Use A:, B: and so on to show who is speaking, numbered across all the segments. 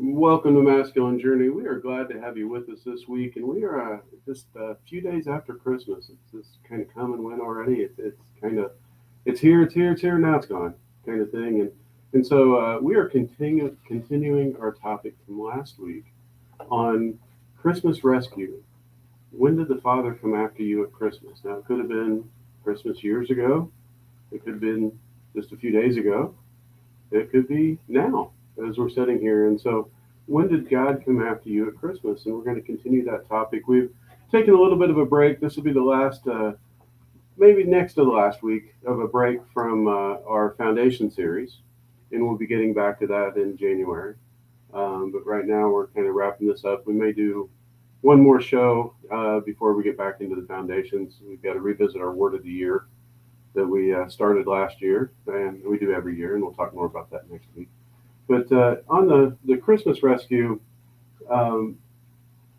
A: Welcome to Masculine Journey. We are glad to have you with us this week, and we are just a few days after Christmas. It's just kind of come and went already. It's kind of it's here, now it's gone, kind of thing. And so we are continuing our topic from last week on Christmas rescue. When did the Father come after you at Christmas? Now it could have been Christmas years ago. It could have been just a few days ago. It could be now as we're sitting here. And so, when did God come after you at Christmas? And we're going to continue that topic. We've taken a little bit of a break. This will be the last, maybe next to the last week of a break from our foundation series. And we'll be getting back to that in January. But right now, we're kind of wrapping this up. We may do one more show before we get back into the foundations. We've got to revisit our word of the year that we started last year, and we do every year, and we'll talk more about that next week. But on the Christmas rescue, um,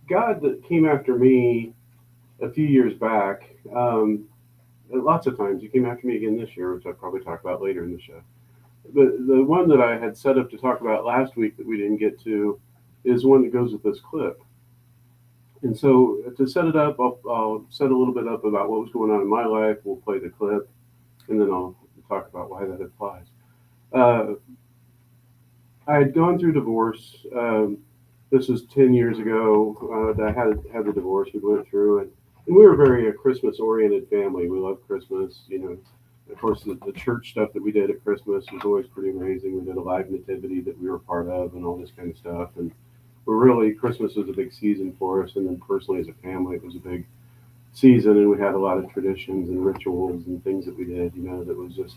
A: God that came after me a few years back, lots of times. He came after me again this year, which I'll probably talk about later in the show. But the one that I had set up to talk about last week that we didn't get to is one that goes with this clip. And so to set it up, I'll set a little bit up about what was going on in my life. We'll play the clip, and then I'll talk about why that applies. Uh, I had gone through divorce. This was 10 years ago that I had the divorce we went through, and we were very a Christmas oriented family. We loved Christmas. Of course, the church stuff that we did at Christmas was always pretty amazing. We did a live nativity that we were part of, and all this kind of stuff. And we're really Christmas was a big season for us, and then personally as a family, it was a big season, and we had a lot of traditions and rituals and things that we did. That was just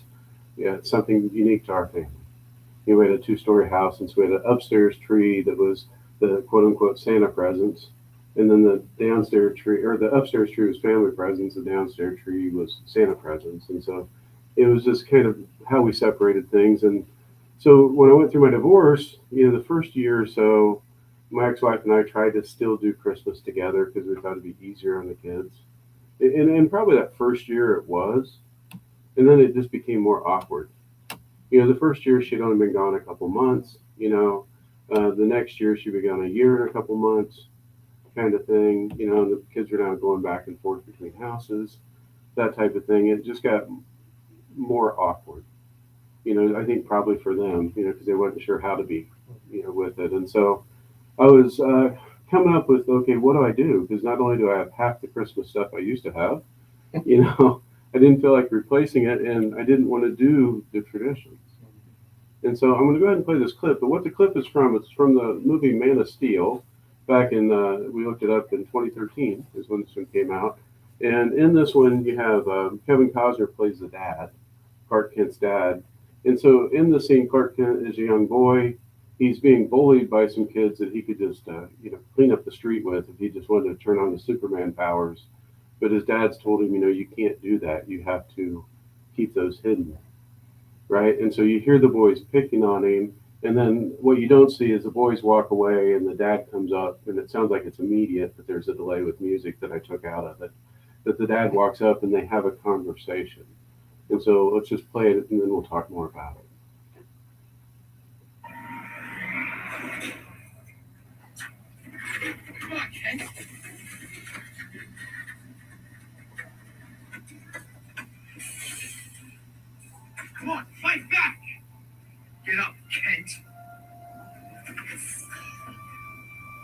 A: something unique to our family. We had a two-story house, and so we had an upstairs tree that was the quote-unquote Santa presents, and then the downstairs tree, or the upstairs tree was family presents, the downstairs tree was Santa presents, and so it was just kind of how we separated things. And so when I went through my divorce, the first year or so, my ex-wife and I tried to still do Christmas together because we thought it'd be easier on the kids, and probably that first year it was, and then it just became more awkward. The first year she'd only been gone a couple months. The next year she'd been gone a year and a couple months, kind of thing. And the kids were now going back and forth between houses, that type of thing. It just got more awkward. I think probably for them, because they wasn't sure how to be, with it. And so I was coming up with, okay, what do I do? Because not only do I have half the Christmas stuff I used to have, you know, I didn't feel like replacing it, and I didn't want to do the traditions. And so I'm going to go ahead and play this clip. But what the clip is from, it's from the movie Man of Steel. Back in, we looked it up in 2013 is when this one came out. And in this one, you have Kevin Costner plays the dad, Clark Kent's dad. And so in the scene, Clark Kent is a young boy. He's being bullied by some kids that he could just, clean up the street with if he just wanted to turn on the Superman powers. But his dad's told him, you can't do that. You have to keep those hidden, right? And so you hear the boys picking on him, and then what you don't see is the boys walk away, and the dad comes up, and it sounds like it's immediate, but there's a delay with music that I took out of it. That the dad walks up, and they have a conversation. And so let's just play it, and then we'll talk more about it. Come on, Ken. Come on, fight back. Get up, Kent.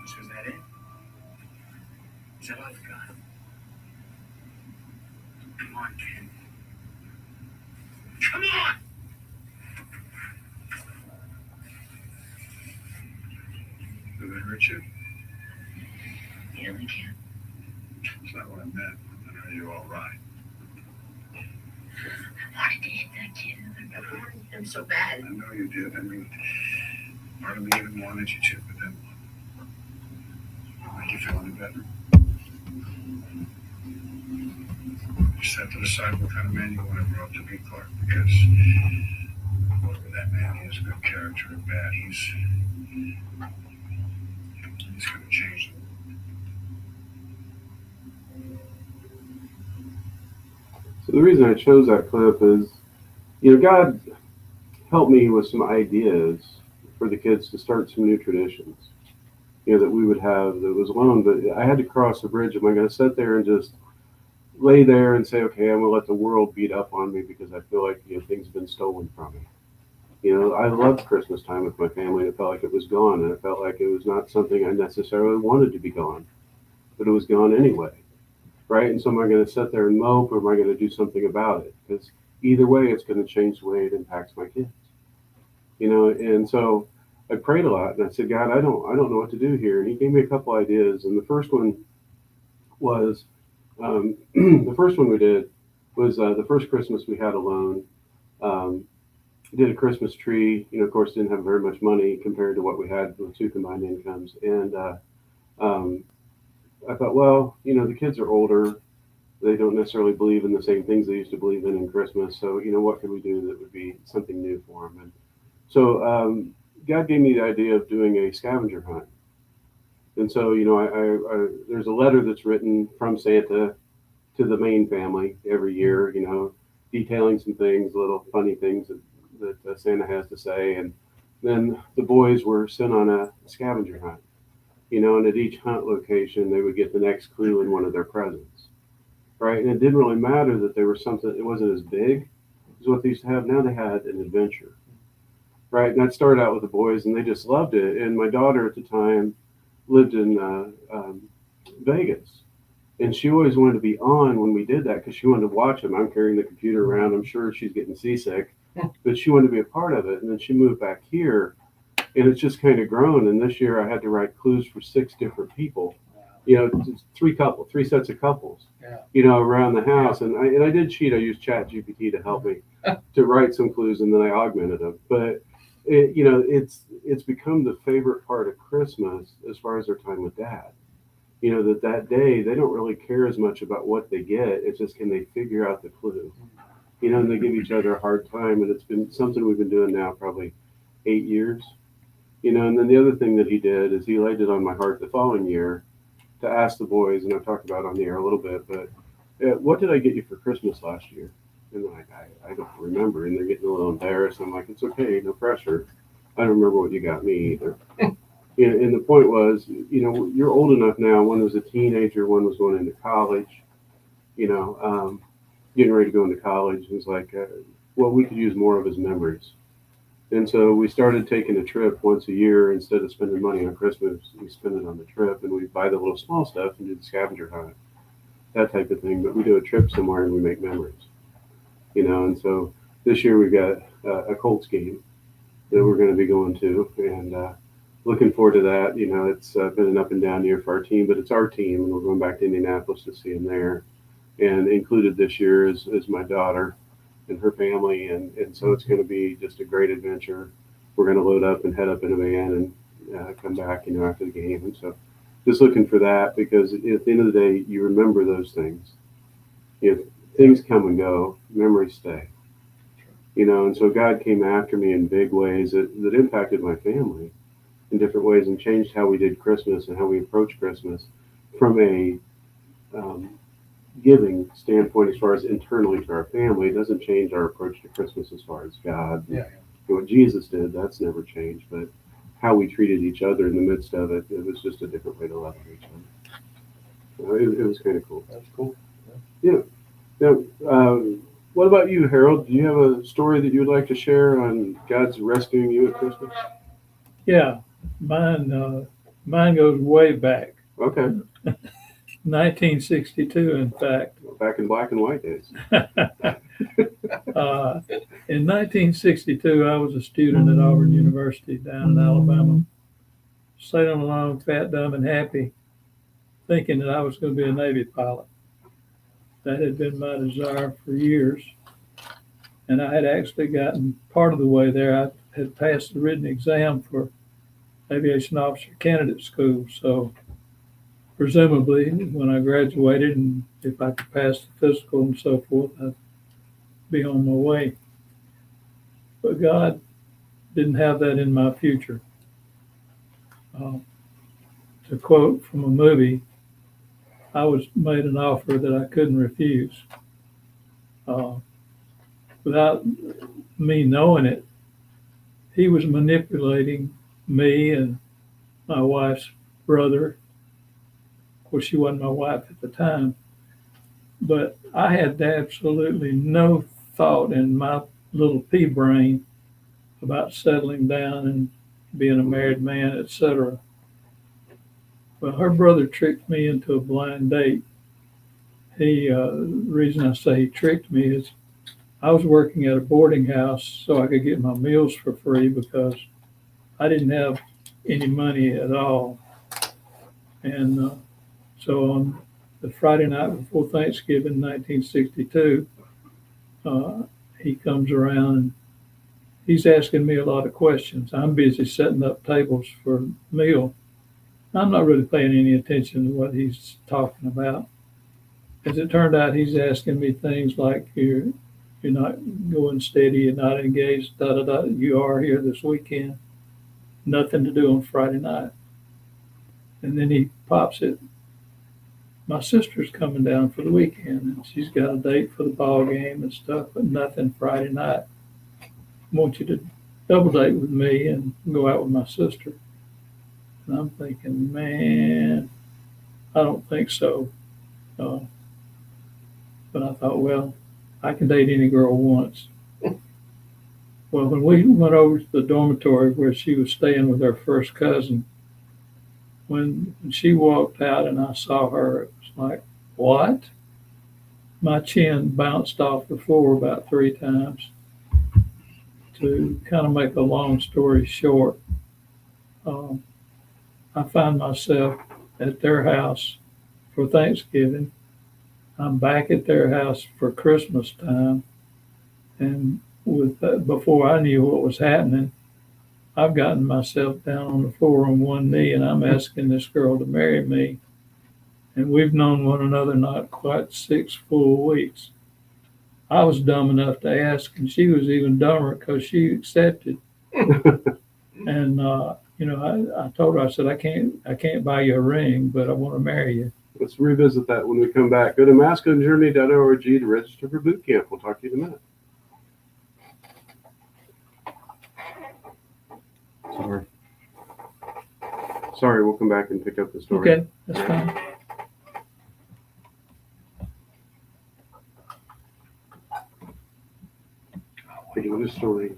A: So is that it? Is that all you got? Come on, Kent. Come on! Did I hurt you? Yeah, we can. That's not what I meant. Are you all right? I wanted to hit that kid. I wanted him so bad. I know you did. I mean, part of me even wanted you to, but then make you feel any better. You set to decide what kind of man you want to grow up to be, Clark, because whatever that man is, good character or bad, he's going to change them. So the reason I chose that clip is, God helped me with some ideas for the kids to start some new traditions, that we would have that was alone. But I had to cross the bridge. Am I going to sit there and just lay there and say, okay, I'm going to let the world beat up on me because I feel like things have been stolen from me? I loved Christmas time with my family. And it felt like it was gone, and it felt like it was not something I necessarily wanted to be gone, but it was gone anyway, right? And so am I going to sit there and mope, or am I going to do something about it? Because either way, it's going to change the way it impacts my kids. And so I prayed a lot, and I said, God, I don't know what to do here. And He gave me a couple ideas, and the first one was the first one we did was the first Christmas we had alone. Um, did a Christmas tree. Of course, didn't have very much money compared to what we had with two combined incomes, and um, I thought, well, the kids are older. They don't necessarily believe in the same things they used to believe in Christmas. So, what could we do that would be something new for them? And so God gave me the idea of doing a scavenger hunt. And so, there's a letter that's written from Santa to the main family every year, detailing some things, little funny things that Santa has to say. And then the boys were sent on a scavenger hunt, and at each hunt location, they would get the next clue in one of their presents, right? And it didn't really matter that they were something, it wasn't as big as what they used to have. Now they had an adventure, right? And that started out with the boys, and they just loved it. And my daughter at the time lived in Vegas, and she always wanted to be on when we did that because she wanted to watch them. I'm carrying the computer around. I'm sure she's getting seasick, but she wanted to be a part of it. And then she moved back here, and it's just kind of grown. And this year I had to write clues for 6 different people, three sets of couples, around the house. And I did cheat. I used ChatGPT to help me to write some clues, and then I augmented them. But it's become the favorite part of Christmas as far as their time with Dad. That day they don't really care as much about what they get. It's just, can they figure out the clue? And they give each other a hard time, and it's been something we've been doing now probably 8 years. And then the other thing that he did is he laid it on my heart the following year to ask the boys, and I've talked about it on the air a little bit, but what did I get you for Christmas last year? And I don't remember, and they're getting a little embarrassed. I'm like, it's okay, no pressure. I don't remember what you got me either. And the point was, you're old enough now. One was a teenager, one was going into college, getting ready to go into college. It was like, well, we could use more of his memories. And so we started taking a trip once a year. Instead of spending money on Christmas, we spend it on the trip, and we buy the little small stuff and do the scavenger hunt, that type of thing. But we do a trip somewhere and we make memories, And so this year we've got a Colts game that we're going to be going to, and looking forward to that. It's been an up and down year for our team, but it's our team, and we're going back to Indianapolis to see them there. And included this year is my daughter and her family, and so it's going to be just a great adventure. We're going to load up and head up in a van and come back, after the game. And so just looking for that, because at the end of the day, you remember those things. Things come and go, memories stay. And so God came after me in big ways that impacted my family in different ways, and changed how we did Christmas and how we approach Christmas from a giving standpoint. As far as internally to our family, it doesn't change our approach to Christmas as far as God. What Jesus did, that's never changed, but how we treated each other in the midst of it, it was just a different way to love each other. So it was kind of cool.
B: That's cool.
A: Yeah. Now, what about you, Harold? Do you have a story that you would like to share on God's rescuing you at Christmas?
C: Yeah, mine goes way back.
A: Okay.
C: 1962, in fact.
A: Back in black and white days.
C: In 1962, I was a student at Auburn University down in Alabama. Sailing along, fat, dumb, and happy, thinking that I was going to be a Navy pilot. That had been my desire for years. And I had actually gotten part of the way there. I had passed the written exam for Aviation Officer Candidate School. So presumably when I graduated, and if I could pass the physical and so forth, I'd be on my way. But God didn't have that in my future. To quote from a movie, I was made an offer that I couldn't refuse. Without me knowing it, he was manipulating me and my wife's brother. Of course, she wasn't my wife at the time, but I had absolutely no thought in my little pea brain about settling down and being a married man, etc. Well, her brother tricked me into a blind date. The reason I say he tricked me is I was working at a boarding house so I could get my meals for free because I didn't have any money at all. And so on the Friday night before Thanksgiving, 1962, he comes around and he's asking me a lot of questions. I'm busy setting up tables for a meal. I'm not really paying any attention to what he's talking about. As it turned out, he's asking me things like, you're not going steady, you're not engaged, da da da. You are here this weekend. Nothing to do on Friday night. And then he pops it. My sister's coming down for the weekend, and she's got a date for the ball game and stuff, but nothing Friday night. I want you to double date with me and go out with my sister. And I'm thinking, man, I don't think so. But I thought, well, I can date any girl once. Well, when we went over to the dormitory where she was staying with her first cousin, when she walked out and I saw her, it was like, what? My chin bounced off the floor about 3 times. To kind of make a long story short, I find myself at their house for Thanksgiving. I'm back at their house for Christmas time. And before I knew what was happening, I've gotten myself down on the floor on one knee and I'm asking this girl to marry me. And we've known one another not quite 6 full weeks. I was dumb enough to ask, and she was even dumber because she accepted. And I told her, I said, I can't buy you a ring, but I want to marry you.
A: Let's revisit that when we come back. Go to masculinejourney.org to register for boot camp. We'll talk to you in a minute. Sorry, we'll come back and pick up the story.
C: Okay, that's fine.
A: Taking the story.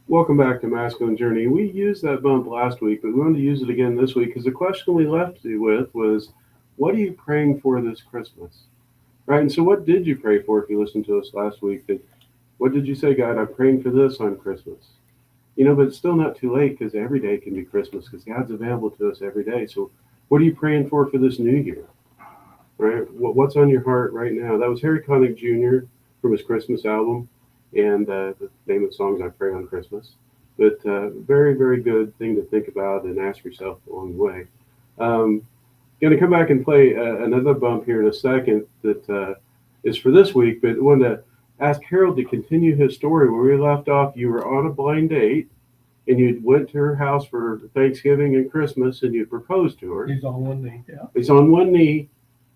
A: Welcome back to Masculine Journey. We used that bump last week, but we wanted to use it again this week because the question we left you with was, what are you praying for this Christmas? Right? And so what did you pray for if you listened to us last week? What did you say, God, I'm praying for this on Christmas? But it's still not too late because every day can be Christmas because God's available to us every day. So what are you praying for this new year? Right? What's on your heart right now? That was Harry Connick Jr. from his Christmas album. And the name of the song is I Pray on Christmas. But very, very good thing to think about and ask yourself along the way. Going to come back and play another bump here in a second that is for this week, but I wanted to ask Harold to continue his story where we left off. You were on a blind date, and you went to her house for Thanksgiving and Christmas, and you proposed to her.
B: He's on one knee.
C: Yeah.
A: He's on one knee,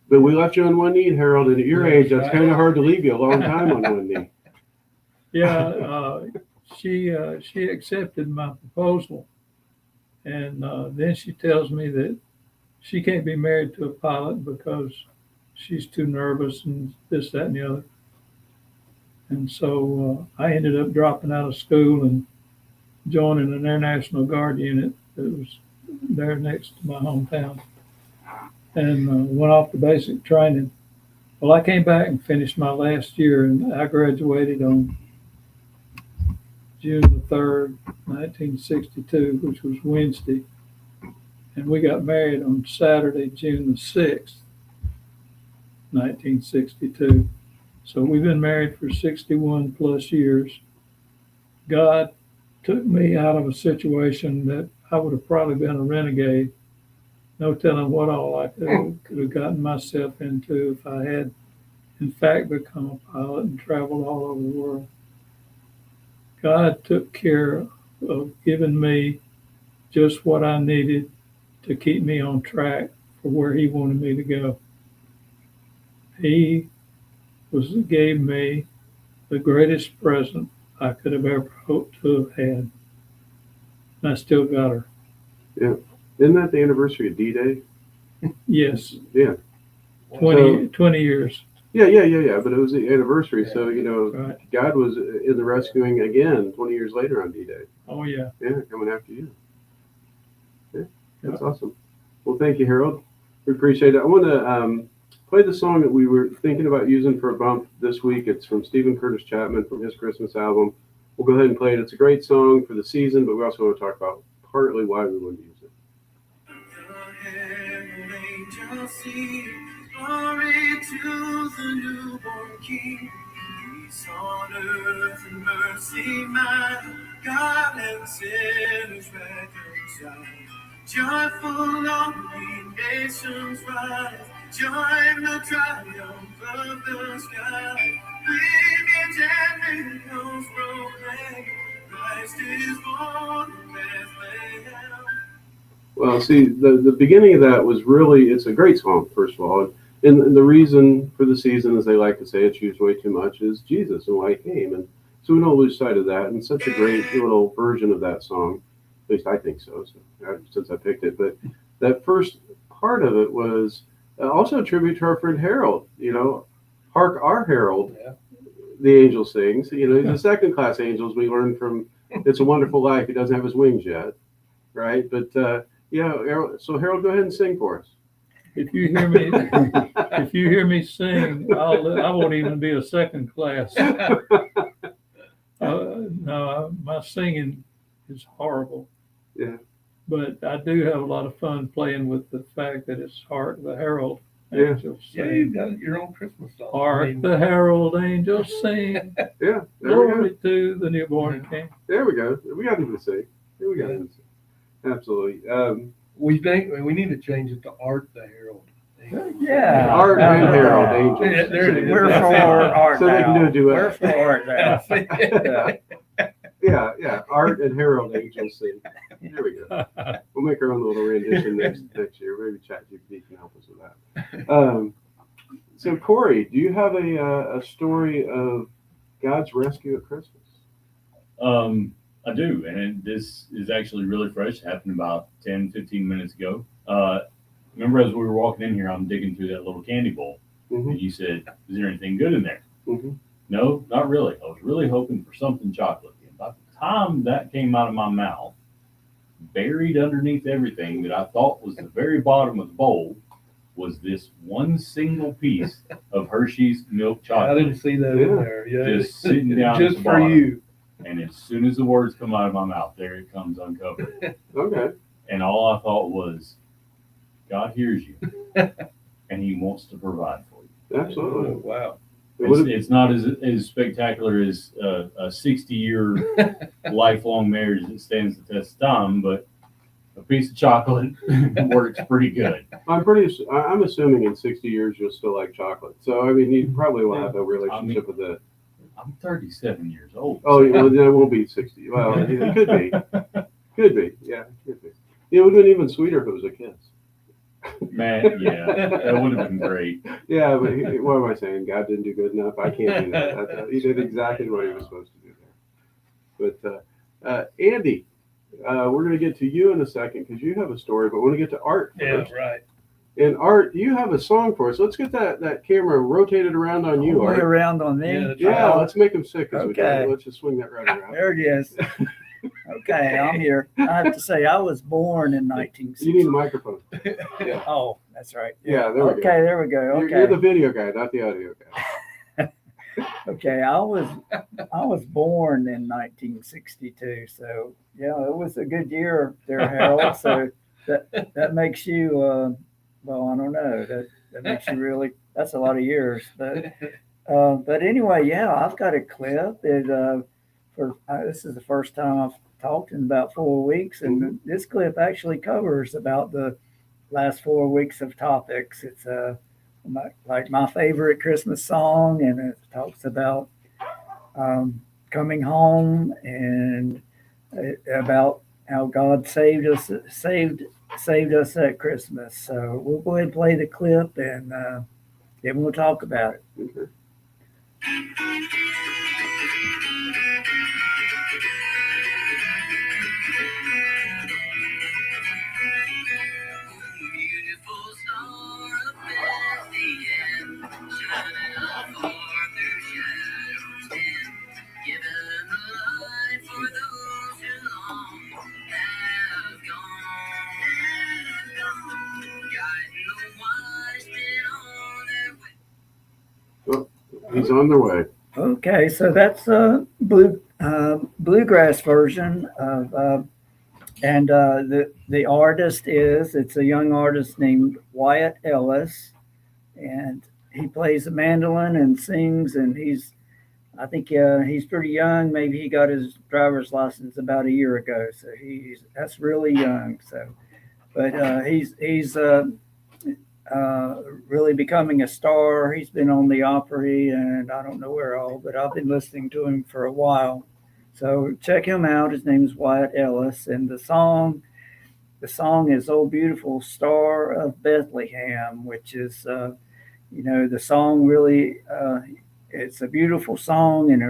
A: but we left you on one knee, Harold, and at your age, that's kind of hard to leave you a long time on one knee.
C: Yeah, she accepted my proposal, and then she tells me that she can't be married to a pilot because she's too nervous and this, that, and the other. And so I ended up dropping out of school and joining an Air National Guard unit that was there next to my hometown, and went off to basic training. Well, I came back and finished my last year, and I graduated on June the 3rd, 1962, which was Wednesday. And we got married on Saturday, June the 6th, 1962. So we've been married for 61 plus years. God took me out of a situation that I would have probably been a renegade. No telling what all I could have gotten myself into if I had, in fact, become a pilot and traveled all over the world. God took care of giving me just what I needed to keep me on track for where He wanted me to go. He gave me the greatest present I could have ever hoped to have had. And I still got her.
A: Yeah. Isn't that the anniversary of D-Day?
C: Yes.
A: Yeah.
C: 20 years.
A: Yeah. But it was the anniversary. Yeah. So,
C: Right.
A: God was in the rescuing again 20 years later on D-Day.
C: Oh, yeah.
A: Yeah, coming after you. Yeah, that's awesome. Well, thank you, Harold. We appreciate it. I want to play the song that we were thinking about using for a bump this week. It's from Stephen Curtis Chapman from his Christmas album. We'll go ahead and play it. It's a great song for the season, but we also want to talk about partly why we want to use it.
B: Angels sing glory to the newborn King. Peace on earth and mercy mild, God and sinners reconciled. Joyful lonely nations rise, join the triumph of the sky. Winged and miracles proclaim, Christ is born in Bethlehem.
A: Well, see, the beginning of that was really, it's a great song, first of all. And the reason for the season, as they like to say, it's used way too much, is Jesus and why He came. And so we don't lose sight of that. And such a great little version of that song, at least I think so since I picked it. But that first part of it was also a tribute to our friend Harold. Hark our Herald, the angel sings. He's a second-class angel, as we learned from It's a Wonderful Life. He doesn't have his wings yet, right? But so Harold, go ahead and sing for us.
C: If you hear me sing, I won't even be a second class. No, my singing is horrible.
A: Yeah.
C: But I do have a lot of fun playing with the fact that it's Hark the Herald
A: Yeah.
C: Angels
D: Yeah,
C: Sing.
D: you've got your own Christmas song.
C: Hark the Herald Angels Sing.
A: Yeah, there we
C: Glory
A: go.
C: to the newborn King.
A: There we go. We got him to sing. We got him to sing. Absolutely.
D: We think we need to change it to Art the Herald.
E: Yeah.
A: Art and Harold Angels.
D: Yeah, there it is.
E: We're for art
A: So they can do a
E: now.
A: duet.
E: We're for art now.
A: Yeah. Art and Harold Angels sing. There we go. We'll make our own little rendition next year. Maybe ChatGPT can help us with that. So Corey, do you have a story of God's rescue at Christmas?
F: I do, and this is actually really fresh. It happened about 10, 15 minutes ago. Remember, as we were walking in here, I'm digging through that little candy bowl,
A: Mm-hmm.
F: and you said, "Is there anything good in there?"
A: Mm-hmm.
F: No, not really. I was really hoping for something chocolate. And by the time that came out of my mouth, buried underneath everything that I thought was the very bottom of the bowl, was this one single piece of Hershey's milk
D: I
F: chocolate.
D: didn't see that in there. Yeah,
F: Just sitting down at
D: just
F: the
D: for
F: bottom.
D: you.
F: And as soon as the words come out of my mouth, there it comes uncovered.
A: Okay.
F: And all I thought was, God hears you, and He wants to provide for you.
A: Absolutely.
D: Oh, wow.
F: It's not as spectacular as a 60-year lifelong marriage that stands the test of time, but a piece of chocolate works pretty good.
A: I'm assuming in 60 years you'll still like chocolate. So I mean, you probably will have a relationship with it.
F: I'm 37 years old.
A: Oh, well, then it won't be 60. Well, it could be. Could be. Yeah, it could be. It would have been even sweeter if it was a kiss.
F: Man, yeah, that would have been great.
A: Yeah, but what am I saying? God didn't do good enough. I can't do that. He did exactly what He was supposed to do there. But Andy, we're going to get to you in a second because you have a story, but we're going to get to Art
D: Yeah,
A: first.
D: right.
A: And Art, you have a song for us. Let's get that camera rotated around on you,
E: All the way
A: Art.
E: around on me.
D: Yeah, that's
A: Yeah, let's make him sick as we
E: Okay.
A: can. Let's just swing that right around.
E: There it is. Okay, I'm here. I have to say, I was born in
A: You need
E: 1960.
A: a microphone. Yeah,
E: Oh, that's right.
A: yeah, there we go.
E: Okay, there we go.
A: You're the
E: Okay,
A: video guy, not the audio guy.
E: okay. I was born in 1962, so yeah, it was a good year there, Harold. So that makes you, well, I don't know. That makes you really. That's a lot of years, but anyway, yeah, I've got a clip. This is the first time I've talked in about 4 weeks, and this clip actually covers about the last 4 weeks of topics. It's my favorite Christmas song, and it talks about coming home and about how God saved us at Christmas. So we'll go ahead and play the clip, and then we'll talk about it.
A: Okay.
B: Beautiful star of Bethlehem, shining on forth through shadows dim, giving the light for those who long have gone, guiding the wise men on their way.
A: He's on their way.
E: Okay, so that's a bluegrass version of, and the artist it's a young artist named Wyatt Ellis, and he plays the mandolin and sings, and I think he's pretty young. Maybe he got his driver's license about a year ago, so that's really young. So, but he's really becoming a star. He's been on the Opry, and I don't know where all, but I've been listening to him for a while. So check him out. His name is Wyatt Ellis, and the song is "Oh Beautiful Star of Bethlehem," which is, the song really. It's a beautiful song, and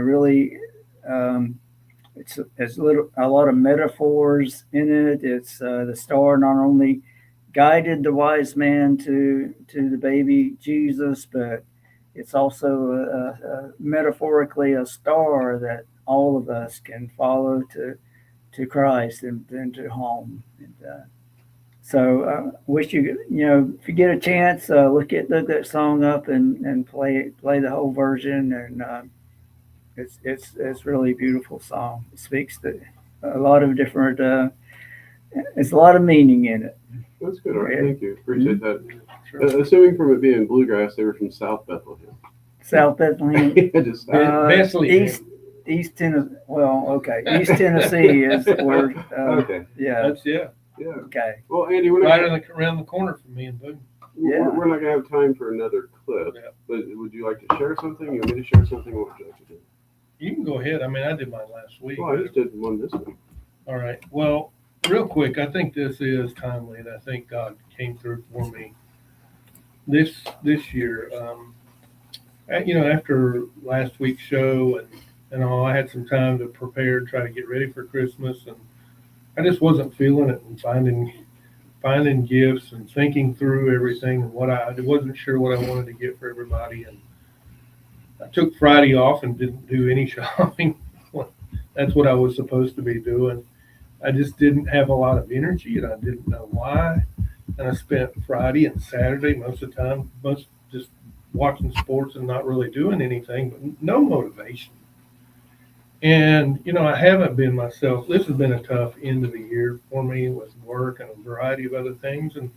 E: it's a lot of metaphors in it. It's the star not only guided the wise man to the baby Jesus, but it's also metaphorically a star that all of us can follow to Christ and then to home. And, so wish you if you get a chance, look that song up and play the whole version, and it's really a beautiful song. It speaks to a lot of different. There's a lot of meaning in it.
A: That's good, Art. Thank you. Appreciate that.
D: Sure.
A: Assuming from it being bluegrass, they were from South Bethlehem.
E: South Bethlehem.
A: Just
D: Bethlehem.
E: East Tennessee. Well, okay. East Tennessee is where.
A: okay.
E: Yeah.
D: That's
A: Yeah.
E: Okay.
A: Well, Andy, we're
D: right
A: not,
D: around the corner from me and Boone.
E: Yeah.
A: we're not gonna have time for another clip.
D: Yeah.
A: But would you like to share something? You want me to share something? What would you like to do?
D: You can go ahead. I mean, I did mine last week.
A: Well, I just did one this week.
D: All right. Well, real quick, I think this is timely, and I think God came through for me this year. After last week's show and all, I had some time to prepare, try to get ready for Christmas, and I just wasn't feeling it and finding gifts and thinking through everything and I wasn't sure what I wanted to get for everybody. And I took Friday off and didn't do any shopping. That's what I was supposed to be doing. I just didn't have a lot of energy, and I didn't know why. And I spent Friday and Saturday most of the time just watching sports and not really doing anything, but no motivation. And, I haven't been myself. This has been a tough end of the year for me with work and a variety of other things. And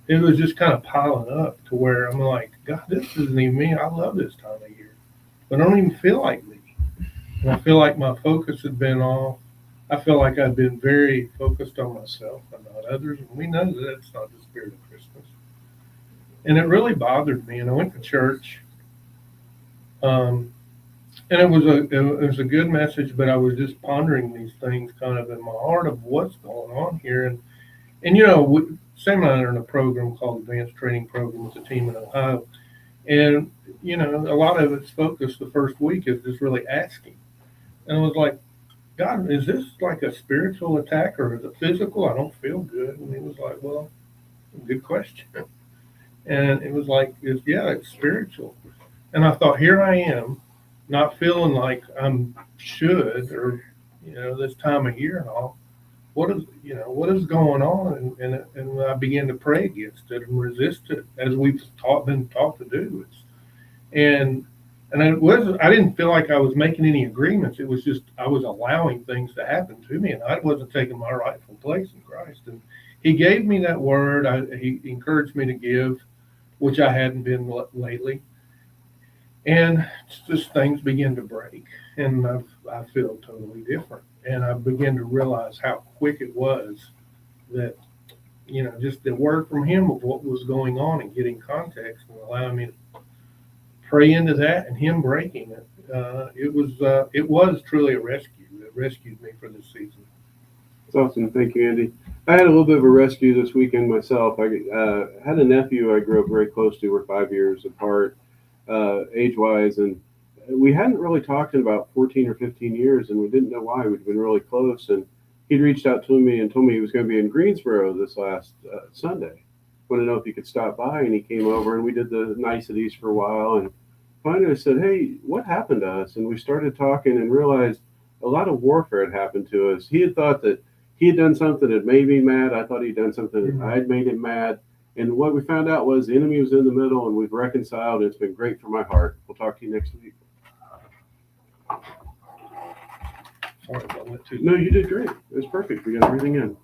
D: it was just kind of piling up to where I'm like, God, this isn't even me. I love this time of year, but I don't even feel like me. And I feel like my focus had been off. I feel like I've been very focused on myself and not others. And we know that that's not the spirit of Christmas. And it really bothered me. And I went to church. And it was a good message, but I was just pondering these things kind of in my heart of what's going on here. And Sam and I are in a program called Advanced Training Program with a team in Ohio. And, a lot of it's focused the first week is just really asking. And I was like, God, is this like a spiritual attack or is it physical? I don't feel good. And he was like, well, good question. And it was like, it's spiritual. And I thought, here I am, not feeling like I'm should, or, this time of year and all. What is going on? And I began to pray against it and resist it, as we've been taught to do. And I didn't feel like I was making any agreements. It was just, I was allowing things to happen to me, and I wasn't taking my rightful place in Christ. And he gave me that word. He encouraged me to give, which I hadn't been lately. And just things begin to break, and I feel totally different. And I began to realize how quick it was that, just the word from him of what was going on and getting context and allowing me to pray into that and him breaking it. It was truly a rescue that rescued me for this season.
A: That's awesome. Thank you, Andy. I had a little bit of a rescue this weekend myself. I had a nephew I grew up very close to. We're 5 years apart, age-wise, and we hadn't really talked in about 14 or 15 years, and we didn't know why. We'd been really close, and he'd reached out to me and told me he was going to be in Greensboro this last Sunday. Wanted to know if he could stop by, and he came over, and we did the niceties for a while, and finally I said, hey, what happened to us? And we started talking and realized a lot of warfare had happened to us. He had thought that he had done something that made me mad. I thought he'd done something that I'd made him mad. And what we found out was the enemy was in the middle, and we've reconciled, and it's been great for my heart. We'll talk to you next week.
D: Sorry if I went too.
A: No, you did great. It was perfect. We got everything in.